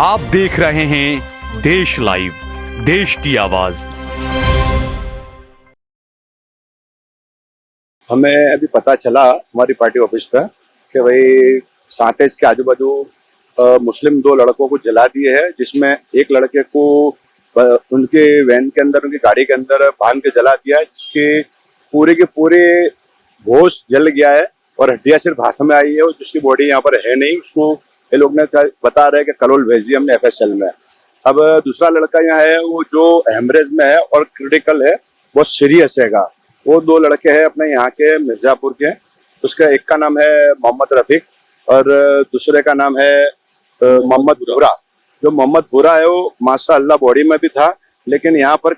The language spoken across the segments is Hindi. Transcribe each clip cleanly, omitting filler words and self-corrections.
आप देख रहे हैं देश लाइव, देश की आवाज। हमें अभी पता चला हमारी पार्टी ऑफिस पे कि भाई सातेज के आजू बाजू मुस्लिम 2 लड़कों को जला दिए हैं, जिसमें एक लड़के को उनके वैन के अंदर, उनकी गाड़ी के अंदर बांध के जला दिया है, जिसके पूरे के पूरे होश जल गया है और हड्डियां सिर्फ हाथ में आई है और जिसकी बॉडी यहाँ पर है नहीं। उसको ये लोग ने बता रहे हैं कि कलोल भेजी हमने FSL में। अब दूसरा लड़का यहाँ है वो जो हेमरेज में है और क्रिटिकल है, बहुत सीरियस हैगा। वो 2 लड़के हैं अपने यहाँ के मिर्जापुर के। उसका एक का नाम है मोहम्मद रफीक और दूसरे का नाम है मोहम्मद भूरा। जो मोहम्मद भूरा है वो माशाअल्लाह बॉडी में भी था, लेकिन यहाँ पर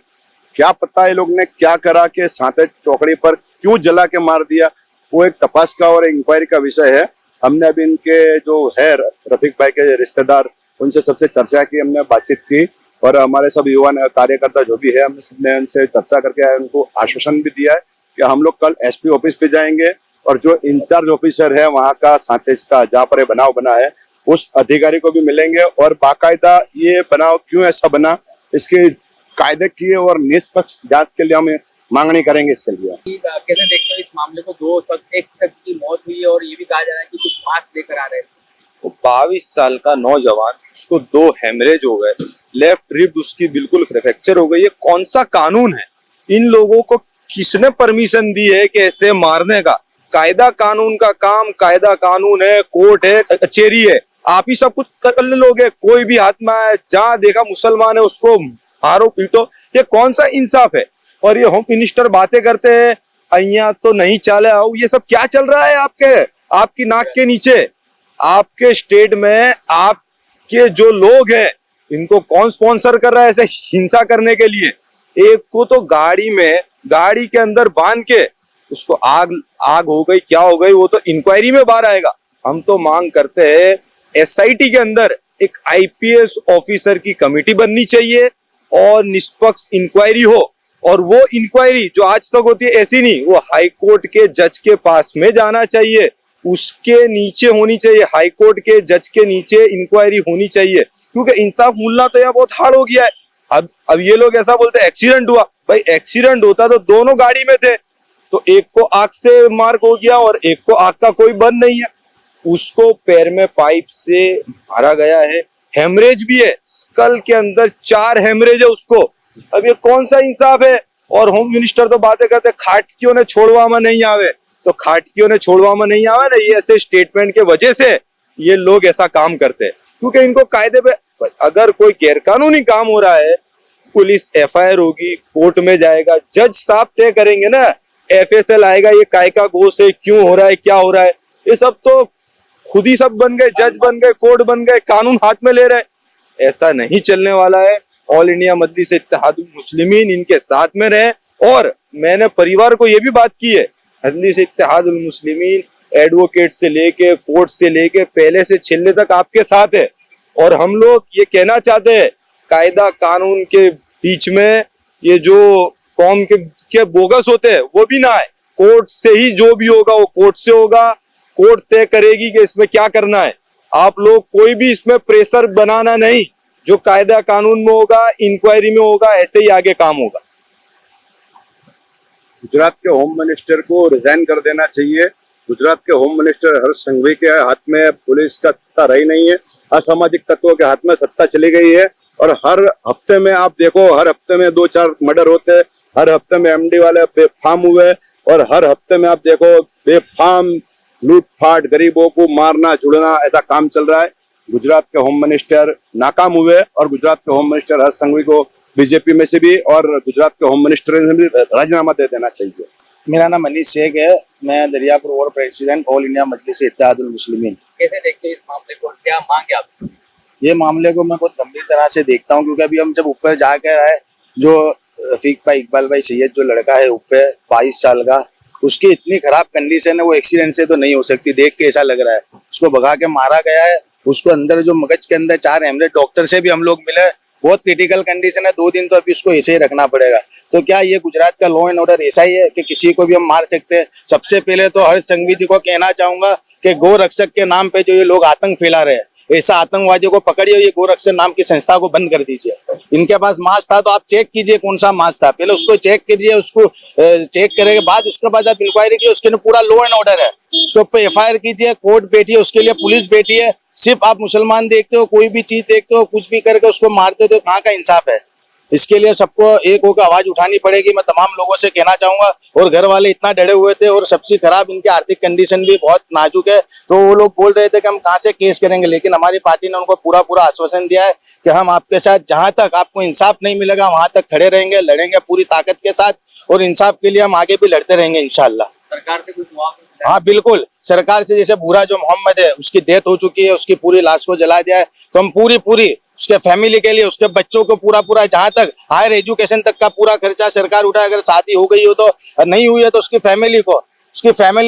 क्या पता ये लोग ने क्या करा कि सातेज चौकड़ी पर क्यों जला के मार दिया, वो एक तपास का और इंक्वायरी का विषय है। हमने अभी इनके जो है रफीक भाई के रिश्तेदार, उनसे सबसे चर्चा की, हमने बातचीत की और हमारे सब युवा कार्यकर्ता जो भी है, हमने सबने उनसे चर्चा करके उनको आश्वासन भी दिया है कि हम लोग कल SP ऑफिस पे जाएंगे और जो इंचार्ज ऑफिसर है वहाँ का सातेज का, जहाँ पर बनाव बना है, उस अधिकारी को भी मिलेंगे और बाकायदा ये बनाव क्यों ऐसा बना, इसके कायदे की और निष्पक्ष जांच के लिए हम मांगनी करेंगे। इसके लिए कैसे देखते हो इस मामले को? एक तक की मौत हुई है और ये भी कहा जा रहा है कि कुछ मास्क लेकर आ रहे हैं। वो 22 साल का नौजवान, उसको 2 हेमरेज हो गए, लेफ्ट रिब उसकी बिल्कुल फ्रैक्चर हो गई। ये कौन सा कानून है? इन लोगों को किसने परमिशन दी है कि ऐसे मारने का? कायदा कानून का काम, कायदा कानून है, कोर्ट है, कचेरी है, आप ही सब कुछ कर लोगे। कोई भी हाथ में आए, जहाँ देखा मुसलमान है उसको मारो पीटो, ये कौन सा इंसाफ है? और ये होम मिनिस्टर बातें करते हैं अहिया तो नहीं चाले आओ, ये सब क्या चल रहा है आपकी नाक के नीचे? आपके स्टेट में आपके जो लोग हैं, इनको कौन स्पॉन्सर कर रहा है ऐसे हिंसा करने के लिए? एक को तो गाड़ी के अंदर बांध के उसको आग हो गई, क्या हो गई, वो तो इंक्वायरी में बाहर आएगा। हम तो मांग करते हैं SIT के अंदर एक IPS ऑफिसर की कमेटी बननी चाहिए और निष्पक्ष इंक्वायरी हो। और वो इंक्वायरी जो आज तक होती है ऐसी नहीं, वो हाई कोर्ट के जज के पास में जाना चाहिए, उसके नीचे होनी चाहिए, हाई कोर्ट के जज के नीचे इंक्वायरी होनी चाहिए, क्योंकि इंसाफ मिलना तो यहाँ बहुत हार्ड हो गया है। अब ये लोग ऐसा बोलते हैं एक्सीडेंट हुआ, भाई एक्सीडेंट होता तो दोनों गाड़ी में थे, तो एक को आग से मार्क हो गया और एक को आग का कोई बंद नहीं है, उसको पैर में पाइप से मारा गया है, हेमरेज भी है, स्कल के अंदर 4 हेमरेज है उसको। अब ये कौन सा इंसाफ है? और होम मिनिस्टर तो बातें करते खाटकियों ने छोड़वा में नहीं आवे, तो खाटकियों ने छोड़वा में नहीं आवे ना, ये ऐसे स्टेटमेंट के वजह से ये लोग ऐसा काम करते हैं, क्योंकि इनको कायदे पे अगर कोई गैरकानूनी काम हो रहा है, पुलिस FIR होगी, कोर्ट में जाएगा, जज साहब तय करेंगे ना, FSL आएगा, ये काय का गोश है, क्यों हो रहा है, क्या हो रहा है। ये सब तो खुद ही सब बन गए, जज बन गए, कोर्ट बन गए, कानून हाथ में ले रहे। ऐसा नहीं चलने वाला है। ऑल इंडिया मजलिस इत्तेहादुल मुस्लिमीन इनके साथ में रहे। और मैंने परिवार को ये भी बात की है, मजलिस इत्तेहादुल मुस्लिमीन एडवोकेट से लेके कोर्ट से लेके पहले से छिलने तक आपके साथ है। और हम लोग ये कहना चाहते हैं, कायदा कानून के बीच में ये जो कौम के बोगस होते हैं वो भी ना आए। कोर्ट से ही जो भी होगा वो कोर्ट से होगा, कोर्ट तय करेगी कि इसमें क्या करना है। आप लोग कोई भी इसमें प्रेशर बनाना नहीं, जो कायदा कानून में होगा, इंक्वायरी में होगा, ऐसे ही आगे काम होगा। गुजरात के होम मिनिस्टर को रिजाइन कर देना चाहिए। गुजरात के होम मिनिस्टर हर्ष संघवी के हाथ में पुलिस का सत्ता रही नहीं है, असामाजिक तत्वों के हाथ में सत्ता चली गई है। और हर हफ्ते में आप देखो, हर हफ्ते में 2-4 मर्डर होते हैं, हर हफ्ते में MD वाले बेफाम हुए, और हर हफ्ते में आप देखो बेफाम लूटफाट, गरीबों को मारना जुड़ना, ऐसा काम चल रहा है। गुजरात के होम मिनिस्टर नाकाम हुए और गुजरात के होम मिनिस्टर हर्ष संघवी को BJP में से भी और गुजरात के होम मिनिस्टर ने भी राजीनामा दे देना चाहिए। मेरा नाम मनीष शेख है, मैं Dariyapur ward president all India Majlis Ittehadul Muslimeen. कैसे देखते हैं इस मामले को? क्या मांगे आप? ये मामले को मैं बहुत गंभीर तरह से देखता हूँ, क्योंकि अभी हम जब ऊपर जाकर आए, जो रफीक भाई, इकबाल भाई सैयद जो लड़का है ऊपर 22 साल का, उसकी इतनी खराब कंडीशन है, वो एक्सीडेंट से तो नहीं हो सकती। देख के ऐसा लग रहा है उसको भगा के मारा गया है। उसको अंदर जो मगज के अंदर 4 हेमरेज, डॉक्टर से भी हम लोग मिले, बहुत क्रिटिकल कंडीशन है, 2 दिन तो अभी उसको ऐसे ही रखना पड़ेगा। तो क्या ये गुजरात का लॉ एंड ऑर्डर ऐसा ही है कि किसी को भी हम मार सकते हैं? सबसे पहले तो हर्ष संघवी जी को कहना चाहूंगा कि गौ रक्षक के नाम पे जो ये लोग आतंक फैला रहे हैं, ऐसा आतंकवादियों को पकड़िए, ये गोरक्षण नाम की संस्था को बंद कर दीजिए। इनके पास मास्क था तो आप चेक कीजिए कौन सा मास्क था, पहले उसको चेक कीजिए, उसको चेक करने के बाद उसके बाद आप इंक्वायरी कीजिए। उसके लिए पूरा लॉ एंड ऑर्डर है, उसके ऊपर एफआईआर कीजिए, कोर्ट बैठी है, उसके लिए पुलिस बैठी है। सिर्फ आप मुसलमान देखते हो, कोई भी चीज देखते हो, कुछ भी करके उसको मारते हो, तो कहाँ का इंसाफ है? इसके लिए सबको एक होकर आवाज उठानी पड़ेगी। मैं तमाम लोगों से कहना चाहूंगा, और घर वाले इतना डरे हुए थे, और सबसे खराब इनकी आर्थिक कंडीशन भी बहुत नाजुक है, तो वो लोग बोल रहे थे कि हम कहाँ से केस करेंगे, लेकिन हमारी पार्टी ने उनको पूरा पूरा आश्वासन दिया है कि हम आपके साथ जहां तक आपको इंसाफ नहीं मिलेगा वहां तक खड़े रहेंगे, लड़ेंगे पूरी ताकत के साथ, और इंसाफ के लिए हम आगे भी लड़ते रहेंगे इंशाल्लाह। सरकार से कुछ मुआवजा? हाँ बिल्कुल, सरकार से, जैसे बुरा जो मोहम्मद है उसकी डेथ हो चुकी है, उसकी पूरी लाश को जला दिया है, तो हम पूरी उसके फैमिली के लिए, उसके बच्चों को पूरा जहां तक हायर एजुकेशन तक का पूरा खर्चा सरकार उठाए। अगर शादी हो गई हो तो, नहीं हुई है तो उसकी फैमिली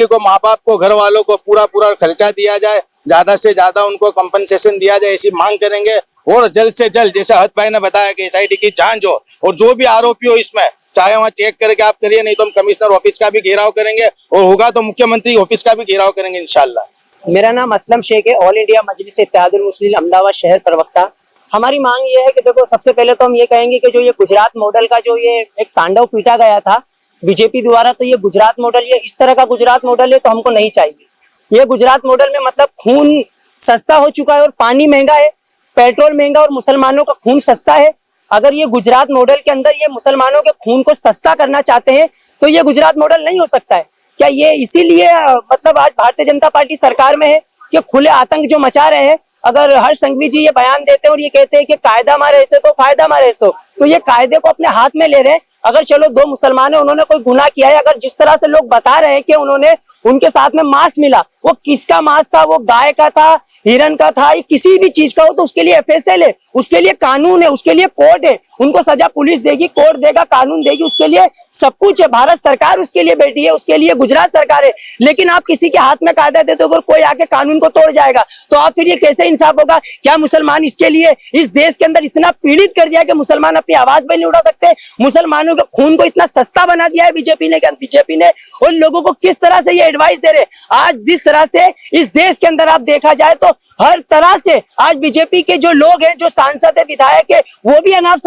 को, माँ बाप को, घर वालों को पूरा खर्चा दिया जाए, ज्यादा से ज्यादा उनको कंपनसेशन दिया जाए, ऐसी मांग करेंगे। और जल्द से जल्द, जैसे हद भाई ने बताया कि एसआईटी की जांच हो, और जो भी आरोपी हो इसमें, चाहे वहाँ चेक करके आप करिए, नहीं तो हम कमिश्नर ऑफिस का भी घेराव करेंगे, और होगा तो मुख्यमंत्री ऑफिस का भी घेराव करेंगे इंशाल्लाह। मेरा नाम असलम शेख है, ऑल इंडिया मजलिस इत्तेहादुल मुस्लिमीन अहमदाबाद शहर प्रवक्ता। हमारी मांग ये है कि देखो, सबसे पहले तो हम ये कहेंगे कि जो ये गुजरात मॉडल का जो ये एक तांडव पीटा गया था बीजेपी द्वारा, तो ये गुजरात मॉडल, ये इस तरह का गुजरात मॉडल है तो हमको नहीं चाहिए। ये गुजरात मॉडल में मतलब खून सस्ता हो चुका है और पानी महंगा है, पेट्रोल महंगा और मुसलमानों का खून सस्ता है। अगर ये गुजरात मॉडल के अंदर ये मुसलमानों के खून को सस्ता करना चाहते हैं तो ये गुजरात मॉडल नहीं हो सकता है। क्या ये इसीलिए मतलब आज भारतीय जनता पार्टी सरकार में है कि खुले आतंक जो मचा रहे हैं? अगर हर्ष संघवी जी ये बयान देते हैं और ये कहते हैं कि कायदा हमारे ऐसे तो फायदा हमारे ऐसे, तो ये कायदे को अपने हाथ में ले रहे हैं। अगर चलो दो मुसलमान है, उन्होंने कोई गुनाह किया है, अगर जिस तरह से लोग बता रहे हैं कि उन्होंने उनके साथ में मांस मिला, वो किसका मांस था? वो गाय का था, हिरन का था, किसी भी चीज का हो तो उसके लिए एफएसएल है, उसके लिए कानून है, उसके लिए कोर्ट है, उनको सजा पुलिस देगी, कोर्ट देगा, कानून देगी, उसके लिए सब कुछ है। भारत सरकार उसके लिए बैठी है, उसके लिए गुजरात सरकार है। लेकिन आप किसी के हाथ में कायदा देते हो, अगर कोई आके कानून को तोड़ जाएगा तो आप फिर ये कैसे इंसाफ होगा? क्या मुसलमान इसके लिए इस देश के अंदर इतना पीड़ित कर दिया कि मुसलमान अपनी आवाज भी नहीं उठा सकते? मुसलमानों के खून को इतना सस्ता बना दिया है बीजेपी ने, और लोगों को किस तरह से ये एडवाइस दे रहे। आज जिस तरह से इस देश के अंदर आप देखा जाए तो हर तरह से आज बीजेपी के जो लोग हैं, जो सांसद है, विधायक है, वो भी अनाप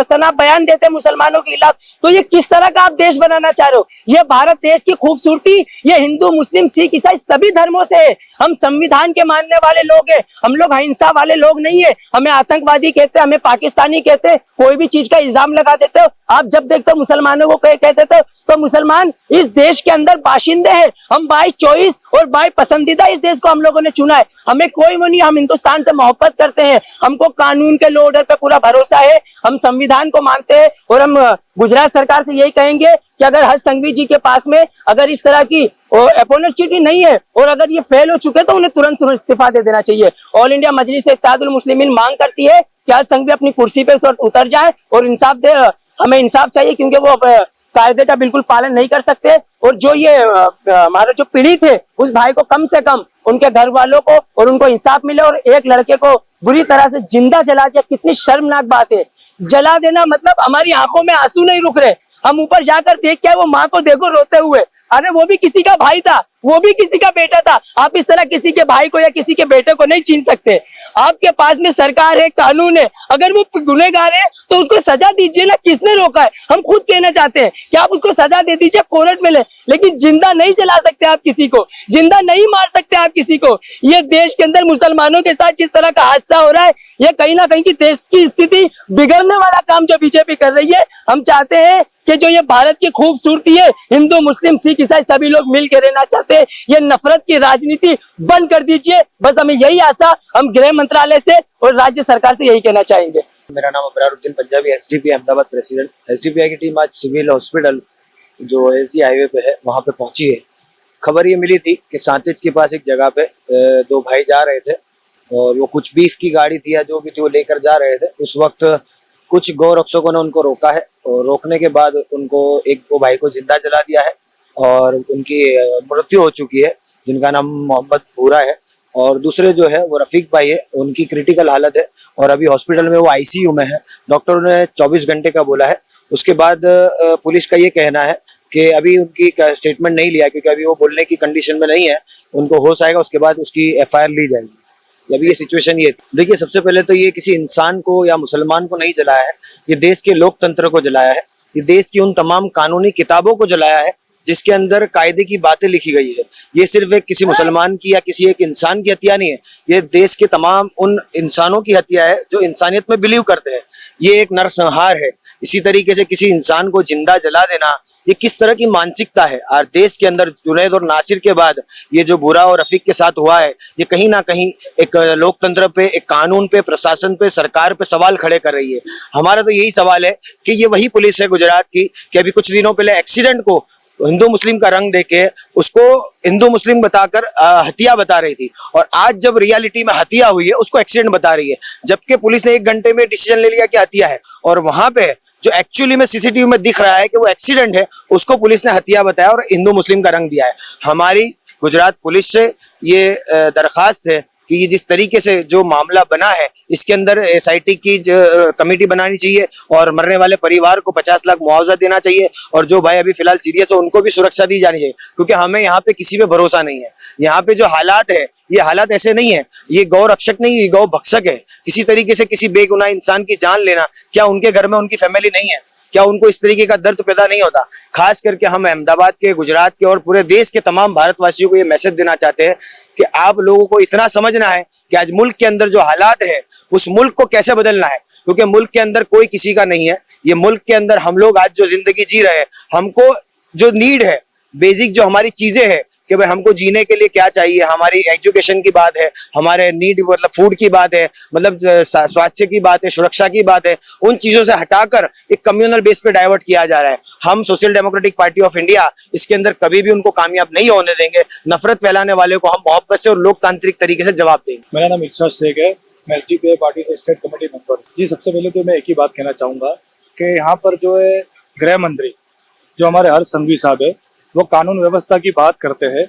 शनाप बयान देते हैं मुसलमानों के खिलाफ। तो ये किस तरह का आप देश बनाना चाह रहे हो? ये भारत देश की खूबसूरती ये हिंदू, मुस्लिम, सिख, ईसाई सभी धर्मों से है। हम संविधान के मानने वाले लोग हैं, हम लोग अहिंसा वाले लोग नहीं है। हमें आतंकवादी कहते, हमें पाकिस्तानी कहते, कोई भी चीज का इल्जाम लगा देते हो। आप जब देखते हो मुसलमानों को कहते तो मुसलमान इस देश के अंदर बाशिंदे हैं। हम बाई चॉइस और बाई पसंदीदा इस देश को हम लोगों ने चुना है। हमें कोई वो नहीं, हम हिंदुस्तान से मोहब्बत करते हैं, हमको कानून के लॉ ऑर्डर पे पूरा भरोसा है, हम संविधान को मानते हैं। और हम गुजरात सरकार से यही कहेंगे कि अगर हर्ष संघवी जी के पास में अगर इस तरह की अपॉर्चुनिटी नहीं है और अगर ये फेल हो चुके तो उन्हें तुरंत इस्तीफा दे देना चाहिए। ऑल इंडिया मजलिस इत्तेहादुल मुस्लिमीन मांग करती है कि हर्ष संघवी अपनी कुर्सी पे उतर जाए और इंसाफ दे। हमें इंसाफ चाहिए क्योंकि वो कायदे का बिल्कुल पालन नहीं कर सकते। और जो ये हमारे जो पीड़ित है उस भाई को कम से कम उनके घर वालों को और उनको इंसाफ मिले। और एक लड़के को बुरी तरह से जिंदा जला दिया, कितनी शर्मनाक बात है। जला देना मतलब हमारी आंखों में आंसू नहीं रुक रहे, हम ऊपर जाकर देख के वो माँ को देखो रोते हुए, अरे वो भी किसी का भाई था, वो भी किसी का बेटा था। आप इस तरह किसी के भाई को या किसी के बेटे को नहीं छीन सकते। आपके पास में सरकार है, कानून है, अगर वो गुनहगार है तो उसको सजा दीजिए ना। किसने रोका है? हम खुद कहना चाहते हैं कि आप उसको सजा दे दीजिए, कोर्ट में ले, लेकिन जिंदा नहीं जला सकते आप किसी को, जिंदा नहीं मार सकते आप किसी को। ये देश के अंदर मुसलमानों के साथ जिस तरह का हादसा हो रहा है, ये कहीं ना कहीं की देश की स्थिति बिगड़ने वाला काम जो बीजेपी कर रही है। हम चाहते हैं कि जो ये भारत की खूबसूरती है, हिंदू, मुस्लिम, सिख, ईसाई सभी लोग मिल के रहना चाहते हैं। ये नफरत की राजनीति बंद कर दीजिए, बस हमें यही आशा हम गृह मंत्रालय से और राज्य सरकार से यही कहना चाहेंगे। मेरा नाम Abraruddin Punjabi, SDP Ahmedabad president. SDPI की टीम आज सिविल हॉस्पिटल जो एसी हाईवे पे है वहाँ पे पहुंची है। खबर ये मिली थी कि सांतेज के पास एक जगह पे दो भाई जा रहे थे और वो कुछ बीफ की गाड़ी थी या जो भी थी वो लेकर जा रहे थे। उस वक्त कुछ गौरक्षकों ने उनको रोका है और रोकने के बाद उनको एक दो भाई को जिंदा जला दिया है और उनकी मृत्यु हो चुकी है, जिनका नाम मोहम्मद भूरा है। और दूसरे जो है वो रफीक भाई है, उनकी क्रिटिकल हालत है और अभी हॉस्पिटल में वो आईसीयू में है। डॉक्टरों ने 24 घंटे का बोला है। उसके बाद पुलिस का ये कहना है कि अभी उनकी स्टेटमेंट नहीं लिया क्योंकि अभी वो बोलने की कंडीशन में नहीं है। उनको होश आएगा उसके बाद उसकी एफआईआर ली जाएगी। अभी ये सिचुएशन ये देखिए, सबसे पहले तो ये किसी इंसान को या मुसलमान को नहीं जलाया है, ये देश के लोकतंत्र को जलाया है, ये देश की उन तमाम कानूनी किताबों को जलाया है जिसके अंदर कायदे की बातें लिखी गई है। ये सिर्फ एक किसी मुसलमान की या किसी एक इंसान की हत्या नहीं है, ये देश के तमाम उन इंसानों की हत्या है जो इंसानियत में बिलीव करते हैं। ये एक नरसंहार है। इसी तरीके से किसी इंसान को जिंदा जला देना, ये किस तरह की मानसिकता है। और देश के अंदर जुनैद और नासिर के बाद ये जो बुरा और रफीक के साथ हुआ है, ये कहीं ना कहीं एक लोकतंत्र पे, एक कानून पे, प्रशासन पे, सरकार पे सवाल खड़े कर रही है। हमारा तो यही सवाल है कि ये वही पुलिस है गुजरात की कि अभी कुछ दिनों पहले एक्सीडेंट को हिंदू मुस्लिम का रंग देके उसको हिंदू मुस्लिम बताकर हत्या बता रही थी, और आज जब रियलिटी में हत्या हुई है उसको एक्सीडेंट बता रही है, जबकि पुलिस ने 1 घंटे में डिसीजन ले लिया कि हत्या है। और वहां पे जो एक्चुअली में सीसीटीवी में दिख रहा है कि वो एक्सीडेंट है, उसको पुलिस ने हत्या बताया और हिंदू मुस्लिम का रंग दिया है। हमारी गुजरात पुलिस से ये दरखास्त है कि ये जिस तरीके से जो मामला बना है, इसके अंदर एसआईटी की कमेटी बनानी चाहिए और मरने वाले परिवार को 50 लाख मुआवजा देना चाहिए, और जो भाई अभी फिलहाल सीरियस है उनको भी सुरक्षा दी जानी चाहिए, क्योंकि हमें यहाँ पे किसी पे भरोसा नहीं है। यहाँ पे जो हालात है, ये हालात ऐसे नहीं है, ये गौ रक्षक नहीं, ये गौ भक्षक है। किसी तरीके से किसी बेगुनाह इंसान की जान लेना, क्या उनके घर में उनकी फैमिली नहीं है? क्या उनको इस तरीके का दर्द पैदा नहीं होता? खास करके हम अहमदाबाद के, गुजरात के और पूरे देश के तमाम भारतवासियों को ये मैसेज देना चाहते हैं कि आप लोगों को इतना समझना है कि आज मुल्क के अंदर जो हालात है, उस मुल्क को कैसे बदलना है, क्योंकि मुल्क के अंदर कोई किसी का नहीं है। ये मुल्क के अंदर हम लोग आज जो जिंदगी जी रहे हैं, हमको जो नीड है, बेसिक जो हमारी चीजें हैं कि भाई हमको जीने के लिए क्या चाहिए, हमारी एजुकेशन की बात है, हमारे नीड मतलब फूड की बात है, मतलब स्वास्थ्य की बात है, सुरक्षा की बात है, उन चीजों से हटाकर एक कम्युनल बेस पे डाइवर्ट किया जा रहा है। हम social democratic party of India इसके अंदर कभी भी उनको कामयाब नहीं होने देंगे। नफरत फैलाने वाले को हम मोहब्बत से और लोकतांत्रिक तरीके से जवाब देंगे। मेरा नाम इरशाद शेख है, मैं एसडीपीआई पार्टी से स्टेट कमेटी मेंबर। जी, सबसे पहले तो मैं एक ही बात कहना चाहूंगा कि यहाँ पर जो है गृह मंत्री जो हमारे हर्ष संघवी साहब है, वो कानून व्यवस्था की बात करते हैं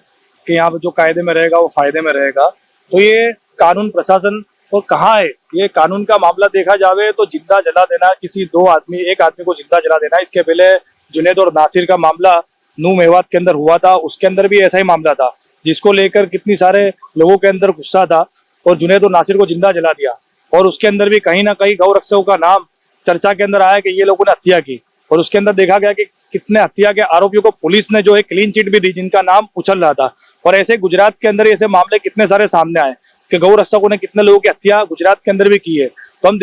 कि यहाँ पर जो कायदे में रहेगा वो फायदे में रहेगा। तो ये कानून प्रशासन और कहाँ है? ये कानून का मामला देखा जावे तो जिंदा जला देना, किसी एक आदमी को जिंदा जला देना। इसके पहले जुनैद और नासिर का मामला नूह मेवात के अंदर हुआ था, उसके अंदर भी ऐसा ही मामला था, जिसको लेकर कितनी सारे लोगों के अंदर गुस्सा था और जुनैद और नासिर को जिंदा जला दिया। और उसके अंदर भी कहीं ना कहीं गौ रक्षकों का नाम चर्चा के अंदर आया कि ये लोगों ने हत्या की, और उसके अंदर देखा गया कि कितने हत्या के आरोपियों को पुलिस ने जो है क्लीन चिट भी दी, जिनका नाम उछल रहा था। और ऐसे गुजरात के अंदर ऐसे मामले कितने सारे सामने आए कि गौ रक्षकों ने कितने लोगों की हत्या गुजरात के अंदर भी की है। तो हम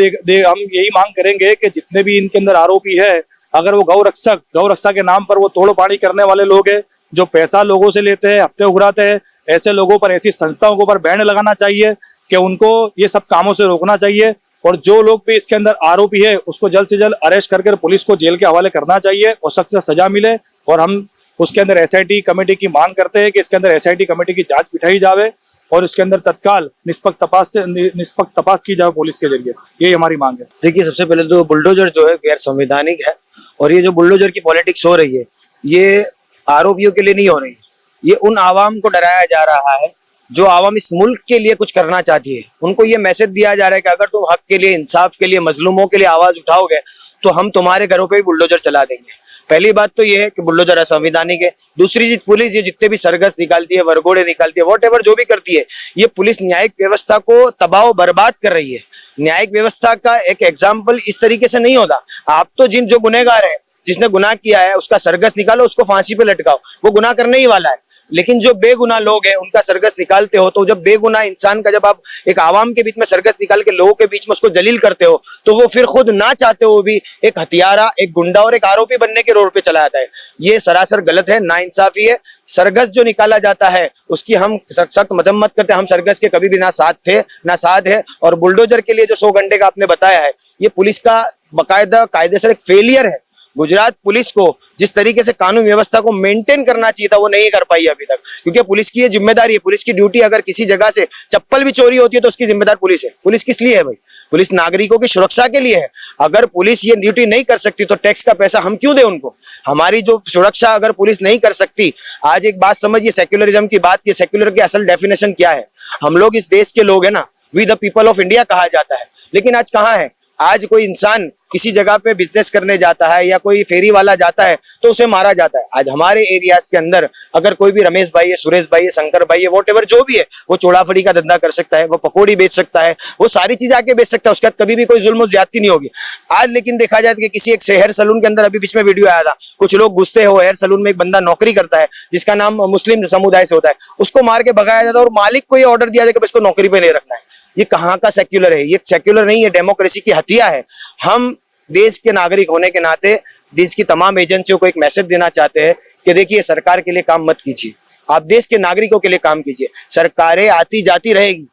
हम यही मांग करेंगे कि जितने भी इनके अंदर आरोपी है, अगर वो गौ रक्षा के नाम पर वो तोड़ पानी करने वाले लोग हैं, जो पैसा लोगों से लेते हैं, हफ्ते उगराते हैं, ऐसे लोगों पर, ऐसी संस्थाओं के ऊपर बैन लगाना चाहिए कि उनको ये सब कामों से रोकना चाहिए। और जो लोग भी इसके अंदर आरोपी है, उसको जल्द से जल्द अरेस्ट करके पुलिस को जेल के हवाले करना चाहिए और सख्त से सजा मिले। और हम उसके अंदर एसआईटी कमेटी की मांग करते हैं कि इसके अंदर एसआईटी कमेटी की जांच बिठाई जावे और इसके अंदर तत्काल निष्पक्ष तपास की जाए पुलिस के जरिए। यही हमारी मांग है। देखिए, सबसे पहले तो बुलडोजर जो है गैर संवैधानिक है, और ये जो बुलडोजर की पॉलिटिक्स हो रही है, ये आरोपियों के लिए नहीं हो रही, ये उन आवाम को डराया जा रहा है जो आवाम इस मुल्क के लिए कुछ करना चाहती है। उनको ये मैसेज दिया जा रहा है कि अगर तुम हक के लिए, इंसाफ के लिए, मजलूमों के लिए आवाज उठाओगे तो हम तुम्हारे घरों पे भी बुलडोजर चला देंगे। पहली बात तो ये है कि बुलडोजर असंवैधानिक है। दूसरी चीज, पुलिस ये जितने भी सरगस निकालती है, वरगोड़े निकालती है, वॉट एवर जो भी करती है, ये पुलिस न्यायिक व्यवस्था को तबाह बर्बाद कर रही है। न्यायिक व्यवस्था का एक एग्जाम्पल इस तरीके से नहीं होता। आप तो जो गुनहगार है, जिसने गुनाह किया है, उसका सरगस निकालो, उसको फांसी पे लटकाओ, वो गुनाह करने ही वाला है। लेकिन जो बेगुनाह लोग हैं, उनका सरगस निकालते हो, तो जब बेगुनाह इंसान का जब आप एक आवाम के बीच में सरगस निकाल के लोगों के बीच में उसको जलील करते हो, तो वो फिर खुद ना चाहते हुए भी एक हथियारा, एक गुंडा और एक आरोपी बनने के रोड पे चला जाता है। ये सरासर गलत है, नाइंसाफी है। सरगस जो निकाला जाता है उसकी हम सख्त मजम्मत करते हैं। हम सरगस के कभी भी ना साथ थे ना साथ है। और बुलडोजर के लिए जो 100 घंटे का आपने बताया है, ये पुलिस का बाकायदा कायदे से एक फेलियर है। गुजरात पुलिस को जिस तरीके से कानून व्यवस्था को मेंटेन करना चाहिए था, वो नहीं कर पाई अभी तक, क्योंकि पुलिस की ये जिम्मेदारी है, पुलिस की ड्यूटी। अगर किसी जगह से चप्पल भी चोरी होती है तो उसकी जिम्मेदार पुलिस है। पुलिस किस लिए है भाई? पुलिस नागरिकों की सुरक्षा के लिए है। अगर पुलिस ये ड्यूटी नहीं कर सकती तो टैक्स का पैसा हम क्यों दें उनको? हमारी जो सुरक्षा अगर पुलिस नहीं कर सकती, आज एक बात समझिए, सेक्युलरिज्म की बात की, सेक्युलर की असल डेफिनेशन क्या है? हम लोग इस देश के लोग है ना, we the people of India कहा जाता है, लेकिन आज कहाँ है? आज कोई इंसान किसी जगह पे बिजनेस करने जाता है या कोई फेरी वाला जाता है तो उसे मारा जाता है। आज हमारे एरियाज के अंदर अगर कोई भी रमेश भाई है, सुरेश भाई है, शंकर भाई है, वॉटेवर जो भी है, वो चोड़ाफड़ी का धंधा कर सकता है, वो पकौड़ी बेच सकता है, वो सारी चीजें आके बेच सकता है, उसके बाद कभी भी कोई जुल्म और ज्यादती नहीं होगी। आज लेकिन देखा जाए कि किसी एक हेयर सलून के अंदर अभी बीच में वीडियो आया था, कुछ लोग घुसते हो हेयर सलून में, एक बंदा नौकरी करता है जिसका नाम मुस्लिम समुदाय से होता है, उसको मार के भगाया जाता है और मालिक को ये ऑर्डर दिया जाए कि इसको नौकरी पे नहीं रखना है। ये कहाँ का सेक्युलर है? ये सेक्युलर नहीं है, डेमोक्रेसी की हत्या है। हम देश के नागरिक होने के नाते देश की तमाम एजेंसियों को एक मैसेज देना चाहते हैं कि देखिए, सरकार के लिए काम मत कीजिए, आप देश के नागरिकों के लिए काम कीजिए। सरकारें आती जाती रहेगी,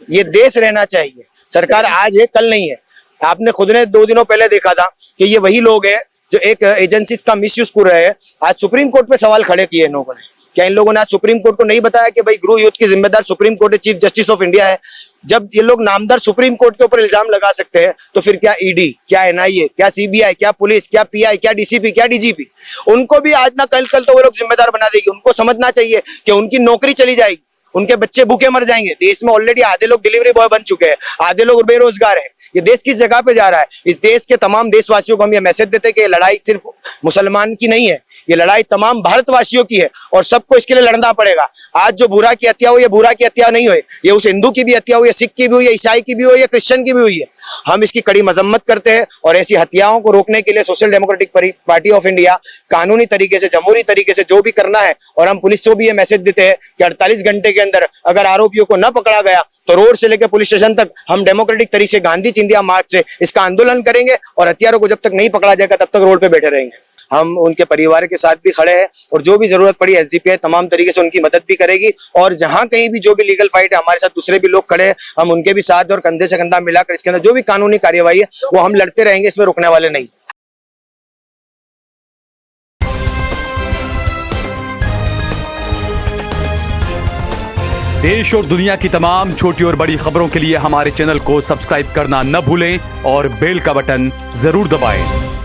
ये देश रहना चाहिए। सरकार आज है, कल नहीं है। आपने खुद ने 2 दिनों पहले देखा था कि ये वही लोग हैं जो एक एजेंसीज का मिसयूज कर रहे हैं। आज सुप्रीम कोर्ट पे सवाल खड़े किए इन लोगों ने। क्या इन लोगों ने आज सुप्रीम कोर्ट को नहीं बताया कि भाई गृह युद्ध की जिम्मेदार सुप्रीम कोर्ट है, चीफ जस्टिस ऑफ इंडिया है? जब ये लोग नामदार सुप्रीम कोर्ट के ऊपर इल्जाम लगा सकते हैं तो फिर क्या ईडी, क्या एनआईए, क्या सीबीआई, क्या पुलिस, क्या पीआई, क्या डीसीपी, क्या डीजीपी, उनको भी आज ना कल तो वो लोग जिम्मेदार बना देगी। उनको समझना चाहिए कि उनकी नौकरी चली जाएगी, उनके बच्चे भूखे मर जाएंगे। देश में ऑलरेडी आधे लोग डिलीवरी बॉय बन चुके हैं, आधे लोग बेरोजगार है। ये देश किस जगह पे जा रहा है? इस देश के तमाम देशवासियों को हम ये मैसेज देते हैं कि ये लड़ाई सिर्फ मुसलमान की नहीं है, ये लड़ाई तमाम भारतवासियों की है और सबको इसके लिए लड़ना पड़ेगा। आज जो भूरा की हत्या हुई है, भूरा की हत्या नहीं हुई, ये उस हिंदू की भी हत्या हुई है, सिख की भी हुई है, ईसाई की भी हुई है, क्रिश्चियन की भी हुई है। हम इसकी कड़ी मजम्मत करते हैं और ऐसी हत्याओं को रोकने के लिए social democratic party of India कानूनी तरीके से, जमहूरी तरीके से जो भी करना है, और हम पुलिस को भी ये मैसेज देते हैं कि 48 घंटे के अंदर अगर आरोपियों को न पकड़ा गया तो रोड से लेकर पुलिस स्टेशन तक हम डेमोक्रेटिक तरीके से गांधी चिंधिया मार्च से इसका आंदोलन करेंगे और हथियारों को जब तक नहीं पकड़ा जाएगा तब तक रोड पे बैठे रहेंगे। हम उनके परिवार के साथ भी खड़े हैं और जो भी जरूरत पड़ी एसडीपीआई तमाम तरीके से उनकी मदद भी करेगी। और जहां कहीं भी जो भी लीगल फाइट है, हमारे साथ दूसरे भी लोग खड़े हैं, हम उनके भी साथ और कंधे से कंधा मिलाकर इसके अंदर जो भी कानूनी कार्यवाही है वो हम लड़ते रहेंगे, इसमें रुकने वाले नहीं। देश और दुनिया की तमाम छोटी और बड़ी खबरों के लिए हमारे चैनल को सब्सक्राइब करना न भूलें और बेल का बटन जरूर दबाएं।